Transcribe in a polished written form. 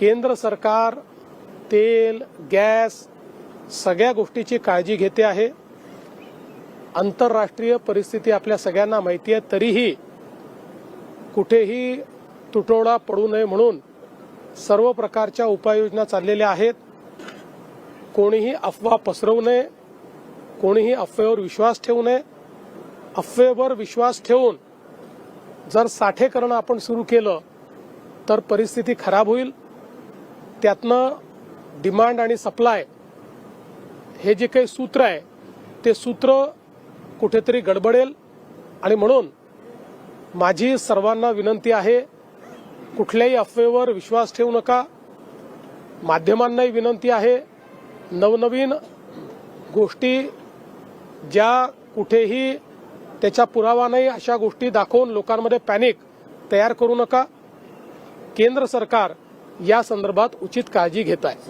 केंद्र सरकार तेल, गॅस सगळ्या गोष्टीची काळजी घेते आहे। आंतरराष्ट्रीय परिस्थिती आपल्या सगळ्यांना माहिती आहे, तरीही कुठेही तुटवडा पडू नये म्हणून सर्व प्रकारच्या उपाययोजना चाललेल्या आहेत। कोणीही अफवा पसरवू नये, कोणीही अफवेवर विश्वास ठेवू नये। अफवेवर विश्वास ठेवून जर साठेकरण आपण सुरू केलं तर परिस्थिती खराब होईल। त्यातनं डिमांड आणि सप्लाय हे जे काही सूत्र आहे ते सूत्र कुठेतरी गडबडेल। आणि म्हणून माझी सर्वांना विनंती आहे, कुठल्याही अफवेवर विश्वास ठेवू नका। माध्यमांनाही विनंती आहे, नवनवीन गोष्टी ज्या कुठेही त्याचा पुरावा नाही अशा गोष्टी दाखवून लोकांमध्ये पॅनिक तयार करू नका। केंद्र सरकार या संदर्भात उचित काळजी घेत आहे।